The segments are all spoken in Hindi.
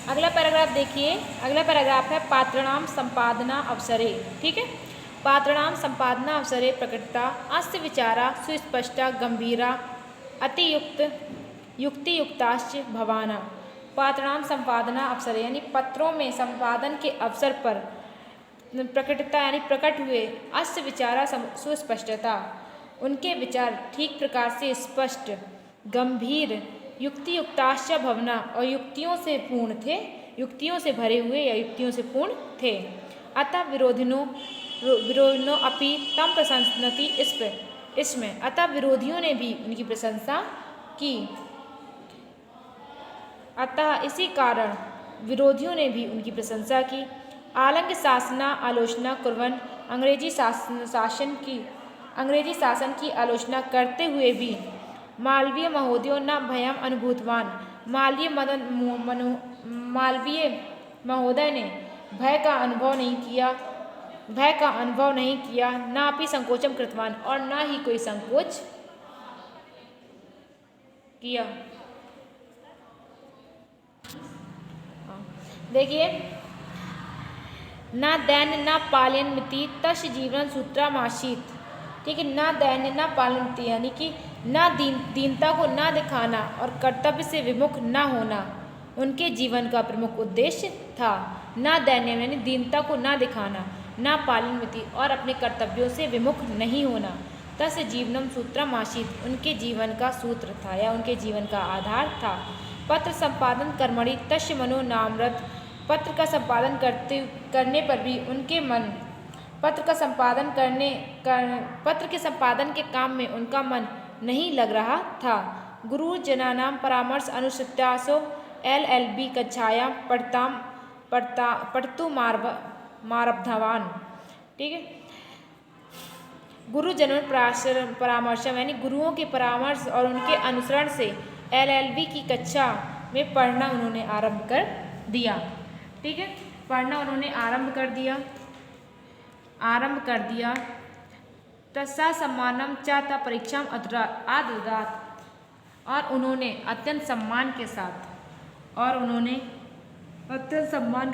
अगला पैराग्राफ देखिए, अगला पैराग्राफ है पात्राणाम संपादना अवसरे। ठीक है, पात्राणाम संपादना अवसरे प्रकटता अस्य विचारा सुस्पष्टा गंभीरा अतियुक्त युक्तियुक्ताश्च भवाना। पात्राणाम संपादना अवसरे यानी पत्रों में संपादन के अवसर पर प्रकटता यानी प्रकट हुए अस्य विचारा सुस्पष्टता, उनके विचार ठीक प्रकार से स्पष्ट, गंभीर, युक्तियुक्ताश्च भवना और युक्तियों से पूर्ण थे, युक्तियों से भरे हुए या युक्तियों से पूर्ण थे। अतः विरोधिनो अपि तम प्रशंसति इसमें अतः विरोधियों ने भी उनकी प्रशंसा की। अतः इसी कारण विरोधियों ने भी उनकी प्रशंसा की। आलंग शासना आलोचना कुर्वन् अंग्रेजी शासन की आलोचना करते हुए भी मालवीय महोदयो न भयम अनुभूतवान। मालवीय महोदय ने भय का अनुभव नहीं किया, ना भी संकोचम कृतवान और ना ही कोई संकोच किया। देखिए, ना दैन्य ना पालयन्मिति तस्य जीवन सूत्रमासीत्। ठीक है, ना दैन्य ना पालयन्मिति यानी कि ना दीनता को ना दिखाना और कर्तव्य से विमुख ना होना उनके जीवन का प्रमुख उद्देश्य था। ना दैन्य यानी दीनता को ना दिखाना, ना पालयन्मिति और अपने कर्तव्यों से विमुख नहीं होना। तस्य जीवनम सूत्रमासीत् उनके जीवन का सूत्र था या उनके जीवन का आधार था। पत्र संपादन कर्मणि तस्य मनो नाम्रत। पत्र का संपादन करने पर भी उनके मन पत्र के संपादन के काम में उनका मन नहीं लग रहा था। गुरुजनानां परामर्श अनुसृत्यासो LLB कक्षायां पठितुमारब्धवान्। ठीक है, गुरुजनों परामर्श यानी गुरुओं के परामर्श और उनके अनुसरण से LLB की कक्षा में पढ़ना उन्होंने आरंभ कर दिया। ठीक है, पढ़ना उन्होंने आरंभ कर दिया। तस्सा सम्मानम च परीक्षा आददात और उन्होंने अत्यंत सम्मान के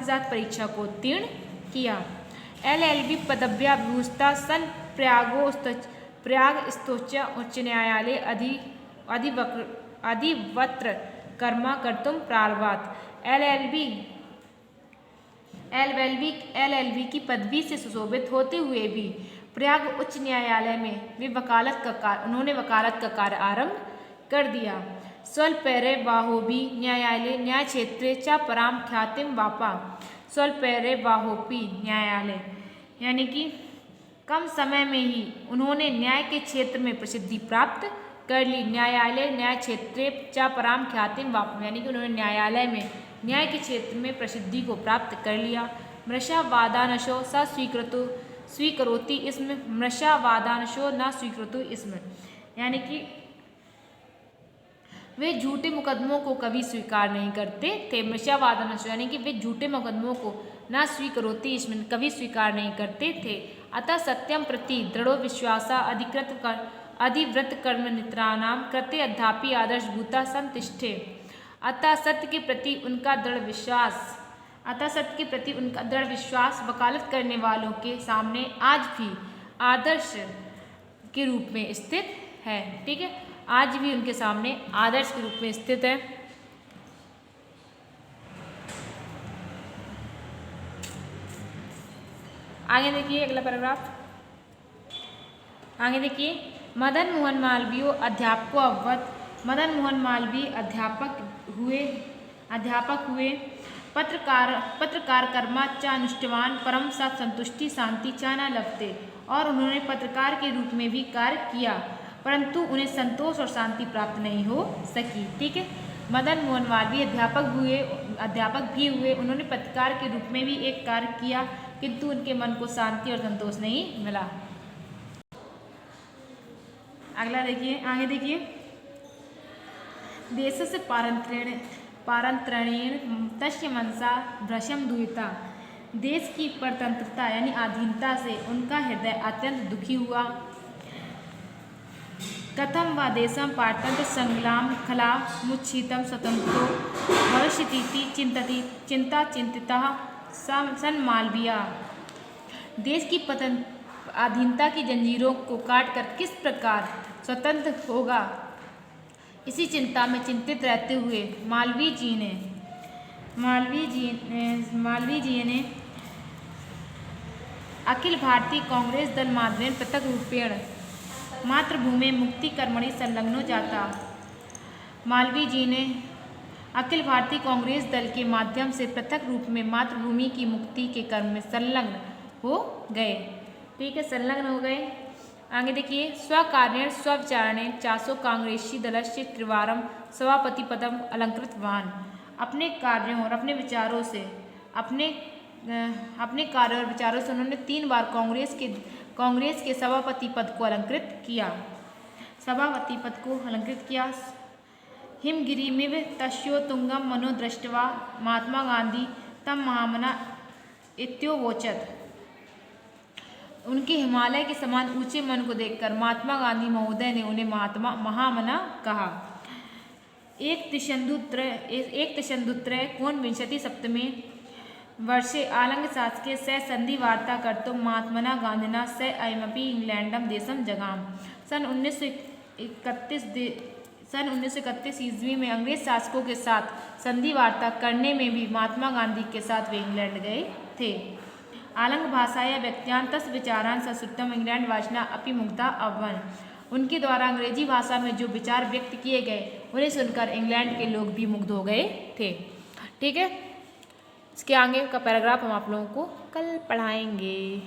साथ परीक्षा को उत्तीर्ण किया। LLB पदव्या विभूषिता सन प्रयाग स्तोच उच्च न्यायालय अधिवक्त्र कर्मा कर्तुम प्रारभात। LLB की पदवी से सुशोभित होते हुए भी प्रयाग उच्च न्यायालय में वे उन्होंने वकालत का कार्य आरंभ कर दिया। स्वल्पैरे बाहोबी न्यायालय न्याय क्षेत्रे च पराम ख्यातिम वापा। स्वल्पैरे बाहोपी न्यायालय यानी कि कम समय में ही उन्होंने न्याय के क्षेत्र में प्रसिद्धि प्राप्त कर ली। न्यायालय न्याय क्षेत्रे च पराम ख्यातिम वापा यानी कि उन्होंने न्यायालय में न्याय के क्षेत्र में प्रसिद्धि को प्राप्त कर लिया। मृषा वादानशो स स्वीकरोति इसमें मृषा वादानशो न स्वीकृतो इसमें यानी कि वे झूठे मुकदमों को कभी स्वीकार नहीं करते थे। मृषा वादानशो यानी कि वे झूठे मुकदमों को न स्वीकरोति इसमें कभी स्वीकार नहीं करते थे। अतः सत्यम प्रति दृढ़ो विश्वासा अधिव्रत कर्म नित्राणाम कृते अद्यापि आदर्शभूता संतिष्ठे। अतः सत्य के प्रति उनका दृढ़ विश्वास वकालत करने वालों के सामने आज भी आदर्श के रूप में स्थित है। ठीक है, आज भी उनके सामने आदर्श के रूप में स्थित है। आगे देखिए अगला पैराग्राफ। आगे देखिए, मदन मोहन मालवीय अध्यापको अभवत। मदन मोहन मालवीय अध्यापक हुए। पत्रकार कर्मा च अनुष्ठवान परम सा संतुष्टि शांति च न लभते और उन्होंने पत्रकार के रूप में भी कार्य किया परंतु उन्हें संतोष और शांति प्राप्त नहीं हो सकी। ठीक है, मदन मोहन मालवीय अध्यापक भी हुए, उन्होंने पत्रकार के रूप में भी एक कार्य किया किंतु उनके मन को शांति और संतोष नहीं मिला। अगला देखिए, आगे देखिए, देश से पारंत्रणेन तस्य मनसा भ्रशम दुहिता। देश की परतंत्रता यानी अधीनता से उनका हृदय अत्यंत दुखी हुआ। कथम वा देशं पारतंत्र संग्राम खला मुच्छितं स्वतंत्रो भविष्यतीति चिंता चिंतितः सन मालवीय। देश की अधीनता की जंजीरों को काटकर किस प्रकार स्वतंत्र होगा, इसी चिंता में चिंतित रहते हुए मालवीय जी ने अखिल भारतीय कांग्रेस दल माध्यमेन पृथक रूपेण मातृभूमि मुक्ति कर्मणि संलग्नो जाता। मालवीय जी ने अखिल भारतीय कांग्रेस दल के माध्यम से पृथक रूप में मातृभूमि की मुक्ति के कर्म में संलग्न हो गए। ठीक है, संलग्न हो गए। आगे देखिए, स्वकार्येण स्वविचारणेन चासो कांग्रेसी दलस्य त्रिवारम सभापति पदम अलंकृतवान। अपने कार्यों और अपने विचारों से उन्होंने 3 बार कांग्रेस के सभापति पद को अलंकृत किया। हिमगिरिमिव तस्योत्तुंगं मनो दृष्ट्वा महात्मा गांधी तम महामना इत्योवोचत। उनके हिमालय के समान ऊंचे मन को देखकर महात्मा गांधी महोदय ने उन्हें महामना कहा। एक तिशन्दुत्तरे कोनविंशति सप्तमे वर्षे आलंग शासके स संधि वार्ता कर्तुं महात्मना गांधिना स अयमपि इंग्लैंडम देशम जगाम। सन 1931 ईस्वी में अंग्रेज शासकों के साथ संधि वार्ता करने में भी महात्मा गांधी के साथ वे इंग्लैंड गए थे। आलंग भाषाया व्यक्त्यान्तस् विचारान् संस्कृतम् इंग्लैंड वासिना अपि मुग्धा अभवन्। उनके द्वारा अंग्रेजी भाषा में जो विचार व्यक्त किए गए उन्हें सुनकर इंग्लैंड के लोग भी मुग्ध हो गए थे। ठीक है, इसके आगे का पैराग्राफ हम आप लोगों को कल पढ़ाएंगे।